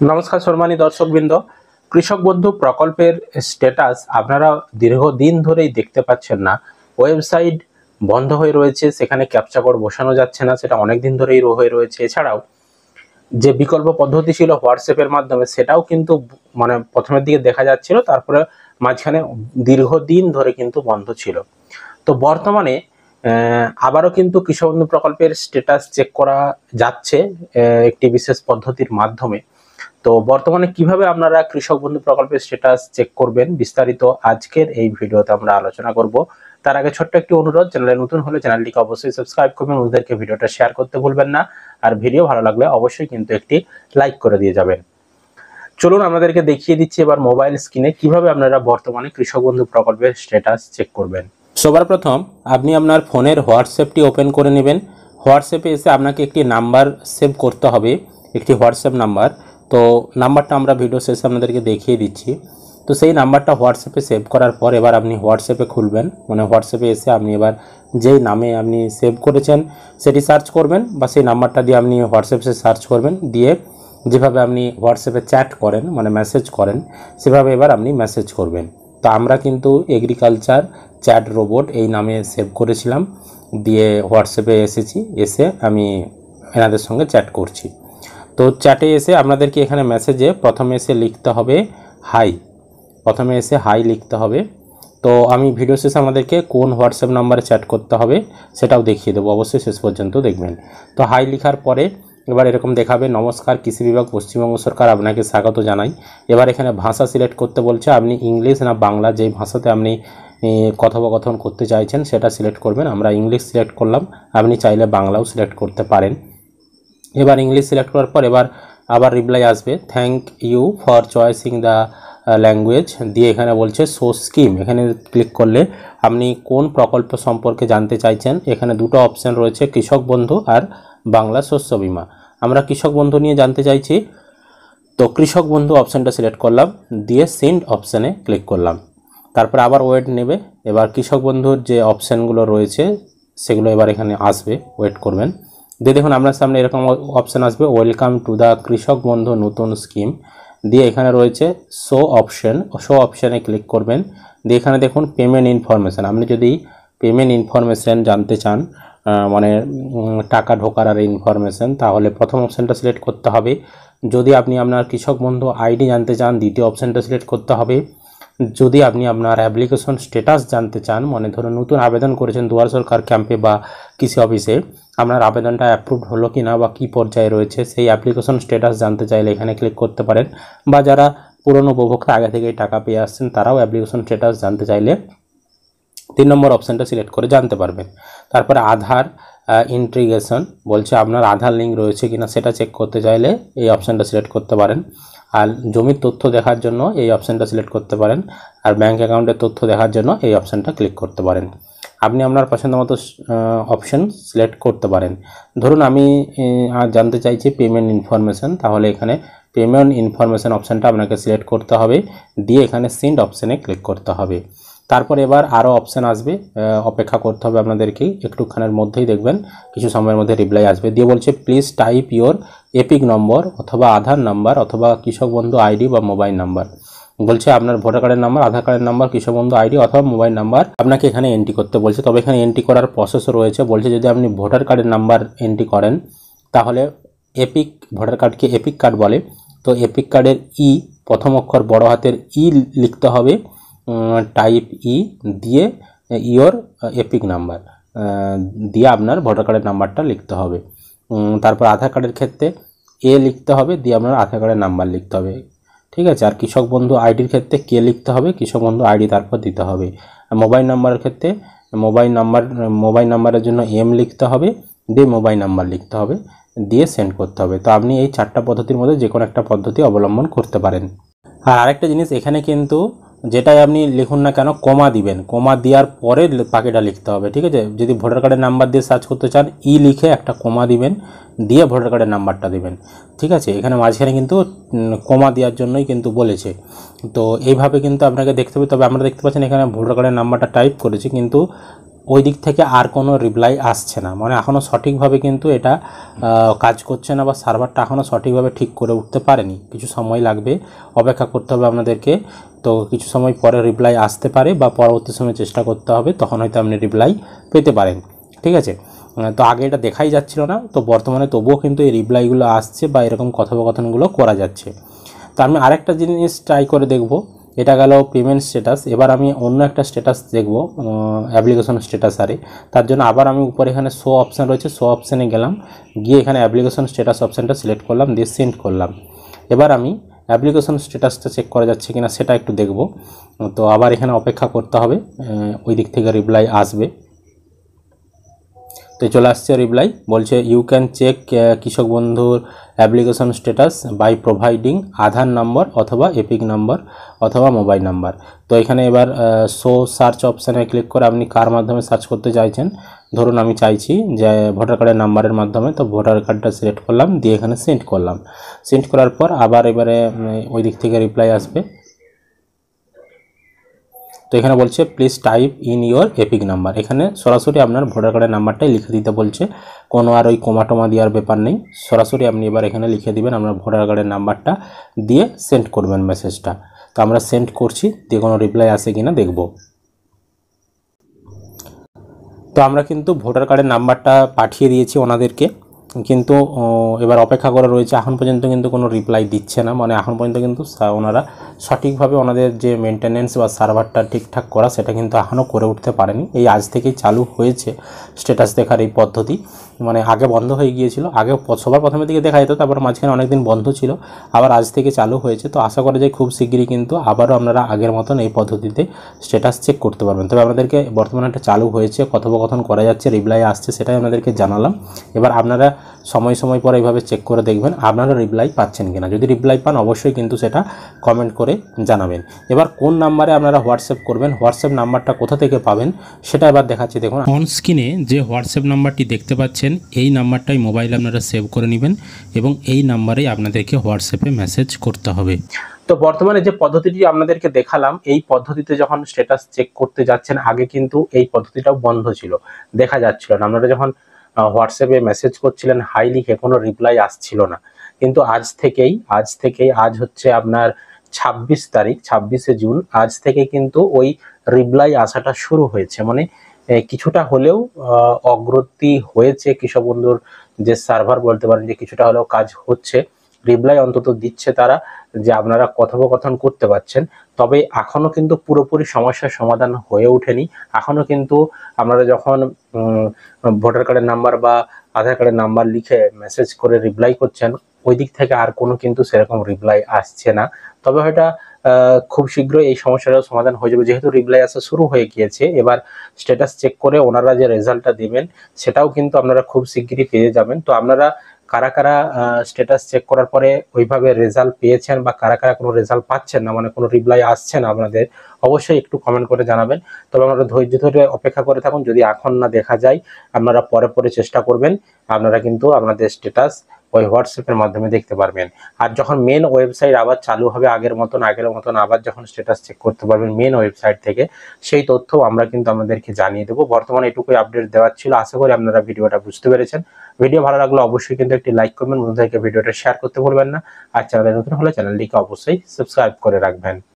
নমস্কার সম্মানিত দর্শকবৃন্দ, কৃষক বন্ধু প্রকল্পের স্ট্যাটাস আপনারা দীর্ঘদিন ধরেই দেখতে পাচ্ছেন না। ওয়েবসাইট বন্ধ হয়ে রয়েছে, সেখানে ক্যাপচা কোড বসানো যাচ্ছে না, সেটা অনেক দিন ধরেই হয়ে রয়েছে। এছাড়াও যে বিকল্প পদ্ধতি ছিল হোয়াটসঅ্যাপের মাধ্যমে, সেটাও কিন্তু প্রথমের দিকে দেখা যাচ্ছিল, তারপরে মাঝখানে দীর্ঘদিন ধরে কিন্তু বন্ধ ছিল। তো বর্তমানে আবারও কিন্তু কৃষক বন্ধু প্রকল্পের স্ট্যাটাস চেক করা যাচ্ছে একটি বিশেষ পদ্ধতির মাধ্যমে। তো বর্তমানে কিভাবে আপনারা কৃষক বন্ধু প্রকল্পের স্ট্যাটাস চেক করবেন, বিস্তারিত আজকের এই ভিডিওতে আমরা আলোচনা করব। তার আগে ছোট্ট একটি অনুরোধ, চ্যানেলে নতুন হলে চ্যানেলটিকে অবশ্যই সাবস্ক্রাইব করবেন, ওদেরকে ভিডিওটা শেয়ার করতে ভুলবেন না, আর ভিডিও ভালো লাগলে অবশ্যই কিন্তু একটি লাইক করে দিয়ে যাবেন। চলুন আমাদেরকে দেখিয়ে দিচ্ছি এবার মোবাইল স্ক্রিনে কিভাবে আপনারা বর্তমানে কৃষক বন্ধু প্রকল্পের স্ট্যাটাস চেক করবেন। সবার প্রথম আপনি আপনার ফোনের হোয়াটসঅ্যাপটি ওপেন করে নেবেন। হোয়াটসঅ্যাপে এসে আপনাকে একটি নাম্বার সেভ করতে হবে, একটি হোয়াটসঅ্যাপ নাম্বার। তো নাম্বারটা আমরা ভিডিও শেষে আপনাদেরকে দেখিয়ে দিচ্ছি। তো সেই নাম্বারটা হোয়াটসঅ্যাপে সেভ করার পর এবার আপনি হোয়াটসঅ্যাপে খুলবেন, হোয়াটসঅ্যাপে এসে আপনি এবার যেই নামে আপনি সেভ করেছেন সেটি সার্চ করবেন, বা সেই নাম্বারটা দিয়ে আপনি হোয়াটসঅ্যাপে সার্চ করবেন। দিয়ে যেভাবে আপনি হোয়াটসঅ্যাপে চ্যাট করেন, মেসেজ করেন, সেভাবে এবার আপনি মেসেজ করবেন। তো আমরা কিন্তু এগ্রিকালচার চ্যাট রোবট এই নামে সেভ করেছিলাম, দিয়ে হোয়াটসঅ্যাপে এসে আমি এনাদের সঙ্গে চ্যাট করছি। তো চ্যাটে এসে আপনাদেরকে এখানে মেসেজে প্রথমে এসে লিখতে হবে হাই, লিখতে হবে। তো আমি ভিডিও শেষে আমাদেরকে কোন হোয়াটসঅ্যাপ নাম্বারে চ্যাট করতে হবে সেটাও দেখিয়ে দেবো, অবশ্যই শেষ পর্যন্ত দেখবেন। তো হাই লেখার পরে এবার এরকম দেখাবে, নমস্কার, কৃষি বিভাগ পশ্চিমবঙ্গ সরকার আপনাকে স্বাগত জানাই। এবার এখানে ভাষা সিলেক্ট করতে বলছে, আপনি ইংলিশ না বাংলা, যেই ভাষাতে আপনি কথোপকথন করতে চাইছেন সেটা সিলেক্ট করবেন। আমরা ইংলিশ সিলেক্ট করলাম, আপনি চাইলে বাংলাও সিলেক্ট করতে পারেন। এবার ইংলিশ সিলেক্ট করার পর এবার আবার রিপ্লাই আসবে, thank you for choosing the language, দিয়ে এখানে বলছে শো স্কিম। এখানে ক্লিক করলে আপনি কোন প্রকল্প সম্পর্কে জানতে চাইছেন। এখানে দুটো অপশান রয়েছে, কৃষক বন্ধু আর বাংলা শস্য বিমা। আমরা কৃষক বন্ধু নিয়ে জানতে চাইছি, তো কৃষক বন্ধু অপশানটা সিলেক্ট করলাম, দিয়ে সেন্ড অপশানে ক্লিক করলাম। তারপর আবার ওয়েট নেবে। এবার কৃষক বন্ধুর যে অপশানগুলো রয়েছে সেগুলো এবার এখানে আসবে, ওয়েট করবেন। দিয়ে দেখুন আপনার সামনে এরকম অপশান আসবে, ওয়েলকাম টু দ্য কৃষক বন্ধু নতুন স্কিম। দিয়ে এখানে রয়েছে শো অপশানে ক্লিক করবেন। দিয়ে এখানে দেখুন পেমেন্ট ইনফরমেশান। আপনি যদি পেমেন্ট ইনফরমেশান জানতে চান, টাকা ঢোকার আর ইনফরমেশান, তাহলে প্রথম অপশানটা সিলেক্ট করতে হবে। যদি আপনি আপনার কৃষক বন্ধু আইডি জানতে চান, দ্বিতীয় অপশানটা সিলেক্ট করতে হবে। যদি আপনি আপনার অ্যাপ্লিকেশন স্ট্যাটাস জানতে চান, ধরুন নতুন আবেদন করেছেন দুয়ার সরকার ক্যাম্পে বা কৃষি অফিসে, আপনার আবেদনটা অ্যাপ্রুভড হলো কি না বা কী পর্যায়ে রয়েছে সেই অ্যাপ্লিকেশন স্ট্যাটাস জানতে চাইলে এখানে ক্লিক করতে পারেন। বা যারা পুরনো উপভোক্তা আগে থেকেই টাকা পেয়ে আসছেন তারাও অ্যাপ্লিকেশন স্ট্যাটাস জানতে চাইলে 3 নম্বর অপশানটা সিলেক্ট করে জানতে পারবেন। তারপরে আধার ইন্টিগ্রেশন বলছে, আপনার আধার লিঙ্ক রয়েছে কিনা সেটা চেক করতে চাইলে এই অপশানটা সিলেক্ট করতে পারেন। আর জমির তথ্য দেখার জন্য এই অপশানটা সিলেক্ট করতে পারেন। আর ব্যাঙ্ক অ্যাকাউন্টের তথ্য দেখার জন্য এই অপশানটা ক্লিক করতে পারেন। আপনি আপনার পছন্দ মতো অপশান সিলেক্ট করতে পারেন। ধরুন আমি জানতে চাইছি পেমেন্ট ইনফরমেশান, তাহলে এখানে পেমেন্ট ইনফরমেশান অপশানটা আপনাকে সিলেক্ট করতে হবে, দিয়ে এখানে সেন্ড অপশানে ক্লিক করতে হবে। তারপর এবার আরও অপশান আসবে, অপেক্ষা করতে হবে আপনাদেরকে, একটুখানের মধ্যেই দেখবেন কিছু সময়ের মধ্যে রিপ্লাই আসবে। দিয়ে বলছে প্লিজ টাইপ ইওর এপিক নম্বর অথবা আধার নাম্বার অথবা কৃষক বন্ধু আইডি বা মোবাইল নাম্বার। বলছে আপনার ভোটার কার্ডের নাম্বার, আধার কার্ডের নাম্বার, কৃষক বন্ধু আইডি অথবা মোবাইল নাম্বার আপনাকে এখানে এন্ট্রি করতে বলছে। তবে এখানে এন্ট্রি করার প্রসেসও রয়েছে। বলছে যদি আপনি ভোটার কার্ডের নাম্বার এন্ট্রি করেন তাহলে ভোটার কার্ডকে এপিক কার্ড বলে। তো এপিক কার্ডের প্রথম অক্ষর বড় হাতের লিখতে হবে, টাইপ দিয়ে ইওর এপিক নাম্বার দিয়ে আপনার ভোটার কার্ডের নাম্বারটা লিখতে হবে। তারপর আধার কার্ডের ক্ষেত্রে লিখতে হবে, দিয়ে আপনার আধার কার্ডের নাম্বার লিখতে হবে, ঠিক আছে। আর কৃষক বন্ধু আইডির ক্ষেত্রে লিখতে হবে, কৃষক বন্ধু আইডি তারপর দিতে হবে। মোবাইল নাম্বারের ক্ষেত্রে মোবাইল নাম্বারের জন্য লিখতে হবে, দিয়ে মোবাইল নাম্বার লিখতে হবে, দিয়ে সেন্ড করতে হবে। তো আপনি এই 4টা পদ্ধতির মধ্যে যে কোনো একটা পদ্ধতি অবলম্বন করতে পারেন। আর আরেকটা জিনিস, এখানে কিন্তু যেটাই আপনি লিখুন না কেন কমা দিবেন, কমা দেওয়ার পরে বাকিটা লিখতে হবে, ঠিক আছে। যদি ভোটার কার্ডের নাম্বার দিয়ে সার্চ করতে চান লিখে একটা কমা দিবেন, দিয়ে ভোটার কার্ডের নাম্বারটা দিবেন, ঠিক আছে। এখানে মাঝখানে কিন্তু কমা দেওয়ার জন্যই কিন্তু বলেছে। তো এইভাবে কিন্তু আপনাকে দেখতে হবে। তবে আমরা দেখতে পাচ্ছেন এখানে ভোটার কার্ডের নাম্বারটা টাইপ করেছি, কিন্তু ওই দিক থেকে আর কোনো রিপ্লাই আসছে না, মানে এখনও সঠিকভাবে কিন্তু এটা কাজ করছে না বা সার্ভারটা এখনও সঠিকভাবে ঠিক করে উঠতে পারেনি। কিছু সময় লাগবে, অপেক্ষা করতে হবে আপনাদেরকে। তো কিছু সময় পরে রিপ্লাই আসতে পারে বা পরবর্তী সময় চেষ্টা করতে হবে, তখন হয়তো আপনি রিপ্লাই পেতে পারেন। ঠিক আছে, তো আগে এটা দেখাই যাচ্ছিল না, তো বর্তমানে তবুও কিন্তু এই রিপ্লাইগুলো আসছে বা এরকম কথোপকথনগুলো করা যাচ্ছে। তো আমি আরেকটা জিনিস ট্রাই করে দেখব, এটা গেল পেমেন্ট স্ট্যাটাস। এবার আমি অন্য একটা স্ট্যাটাস দেখব অ্যাপ্লিকেশন স্ট্যাটাস আরে। তার জন্য আবার আমি উপরে এখানে শো অপশান রয়েছে, শো অপশানে গেলাম, গিয়ে এখানে অ্যাপ্লিকেশন স্ট্যাটাস অপশানটা সিলেক্ট করলাম, দিয়ে সেন্ড করলাম। এবার আমি অ্যাপ্লিকেশন স্ট্যাটাসটা চেক করা যাচ্ছে কিনা সেটা একটু দেখব। তো আবার এখানে অপেক্ষা করতে হবে, ওই দিক থেকে রিপ্লাই আসবে। তো চলে আসছে রিপ্লাই, বলছে ইউ ক্যান চেক কৃষক বন্ধুর অ্যাপ্লিকেশন স্ট্যাটাস বাই প্রোভাইডিং আধার নম্বর অথবা এপিক নাম্বার অথবা মোবাইল নাম্বার। তো এখানে এবার শো সার্চ অপশানে ক্লিক করে আপনি কার মাধ্যমে সার্চ করতে চাইছেন। ধরুন আমি চাইছি যে ভোটার কার্ডের নাম্বারের মাধ্যমে, তো ভোটার কার্ডটা সিলেক্ট করলাম, দিয়ে এখানে সেন্ড করলাম। সেন্ড করার পর আবার এবারে ওই দিক থেকে রিপ্লাই আসবে। তো এখানে বলছে please type in your epic number, এখানে সরাসরি আপনার ভোটার কার্ডের নাম্বারটাই লিখে দিতে বলছে, কোনো আর ওই কোমা দেওয়ার ব্যাপার নেই। সরাসরি আপনি এবার এখানে লিখে দিবেন আপনার ভোটার কার্ডের নাম্বারটা, দিয়ে সেন্ড করবেন মেসেজটা। তো আমরা সেন্ড করছি, দিয়ে কোনো রিপ্লাই আসে কিনা দেখব। তো আমরা কিন্তু ভোটার কার্ডের নাম্বারটা পাঠিয়ে দিয়েছি ওনাদেরকে, কিন্তু এবার অপেক্ষা করে রয়েছে। এখন পর্যন্ত কিন্তু কোনো রিপ্লাই দিচ্ছে না, মানে এখন পর্যন্ত কিন্তু ওনারা সঠিকভাবে ওনাদের যে মেনটেনেন্স বা সার্ভারটা ঠিকঠাক করা সেটা কিন্তু এখনও করে উঠতে পারেনি। এই আজ থেকেই চালু হয়েছে স্ট্যাটাস দেখার এই পদ্ধতি, মানে আগে বন্ধ হয়ে গিয়েছিল। আগে সবার প্রথমের দিকে দেখা যেত, তারপর মাঝখানে অনেকদিন বন্ধ ছিল, আবার আজ থেকে চালু হয়েছে। তো আশা করা যায় খুব শীঘ্রই কিন্তু আবারও আপনারা আগের মতন এই পদ্ধতিতে স্ট্যাটাস চেক করতে পারবেন। তবে আপনাদেরকে বর্তমানে একটা চালু হয়েছে, কথোপকথন করা যাচ্ছে, রিপ্লাই আসছে, সেটাই আপনাদেরকে জানালাম। এবার আপনারা সময় সময় পর এইভাবে চেক করে দেখবেন আপনারা রিপ্লাই পাচ্ছেন কিনা। যদি রিপ্লাই পান অবশ্যই কিন্তু সেটা কমেন্ট করে জানাবেন। এবার কোন নাম্বারে আপনারা হোয়াটসঅ্যাপ করবেন, হোয়াটসঅ্যাপ নাম্বারটা কোথা থেকে পাবেন সেটা এবার দেখাচ্ছি। দেখুন অন স্ক্রিনে যে হোয়াটসঅ্যাপ নাম্বারটি দেখতে পাচ্ছেন, এই নাম্বারটাই মোবাইলে আপনারা সেভ করে নেবেন এবং এই নাম্বারেই আপনাদেরকে হোয়াটসঅ্যাপে মেসেজ করতে হবে। তো বর্তমানে যে পদ্ধতিটি আপনাদেরকে দেখালাম, এই পদ্ধতিতে যখন স্ট্যাটাস চেক করতে যাচ্ছেন, আগে কিন্তু এই পদ্ধতিটাও বন্ধ ছিল, দেখা যাচ্ছিল না। আপনারা যখন হোয়াটসঅ্যাপে মেসেজ করছিলেন হাই লিখে, কোনো রিপ্লাই আসছিল না। কিন্তু আজ থেকেই আজ হচ্ছে আপনার 26 তারিখ, 26শে জুন, আজ থেকে কিন্তু ওই রিপ্লাই আসাটা শুরু হয়েছে। মানে কিছুটা হলেও অগ্রগতি হয়েছে কৃষক বন্ধুর যে সার্ভার, বলতে পারেন যে কিছুটা হলেও কাজ হচ্ছে, রিপ্লাই অন্তত দিচ্ছে তারা, যে আপনারা কথোপকথন করতে পারছেন। তবে এখনো কিন্তু পুরোপুরি সমস্যার সমাধান হয়ে ওঠেনি। এখনো কিন্তু আপনারা যখন ভোটার কার্ডের নাম্বার বা আধার কার্ডের নাম্বার লিখে মেসেজ করে রিপ্লাই করছেন, ওই দিক থেকে আর কোনো কিন্তু সেরকম রিপ্লাই আসছে না। তবে হয়তো খুব শীঘ্রই এই সমস্যাটার সমাধান হয়ে যাবে, যেহেতু রিপ্লাই আসা শুরু হয়ে গিয়েছে। এবার স্ট্যাটাস চেক করে ওনারা যে রেজাল্টটা দেবেন সেটাও কিন্তু আপনারা খুব শীঘ্রই পেয়ে যাবেন। তো আপনারা কারা কারা স্ট্যাটাস চেক করার পরে ওইভাবে রেজাল্ট পেয়েছেন বা কারা কারা কোনো রেজাল্ট পাচ্ছেন না, মানে কোনো রিপ্লাই আসছে না আপনাদের, অবশ্যই একটু কমেন্ট করে জানাবেন। তবে আপনারা ধৈর্য ধরে অপেক্ষা করে থাকুন, যদি এখন না দেখা যায় আপনারা পরে চেষ্টা করবেন, আপনারা কিন্তু আপনাদের স্ট্যাটাস ওই হোয়াটসঅ্যাপের মাধ্যমে দেখতে পারবেন। আর যখন মেন ওয়েবসাইট আবার চালু হবে আগের মতন আবার যখন স্ট্যাটাস চেক করতে পারবেন মেন ওয়েবসাইট থেকে, সেই তথ্য আমরা কিন্তু আপনাদেরকে জানিয়ে দেবো। বর্তমানে এটুকুই আপডেট দেওয়ার ছিল। আশা করি আপনারা ভিডিওটা বুঝতে পেরেছেন। ভিডিও ভালো লাগলে অবশ্যই কিন্তু একটি লাইক করবেন, বন্ধুদেরকে ভিডিওটা শেয়ার করতে ভুলবেন না। আর চ্যানেলে নতুন হলে চ্যানেলটিকে অবশ্যই সাবস্ক্রাইব করে রাখবেন।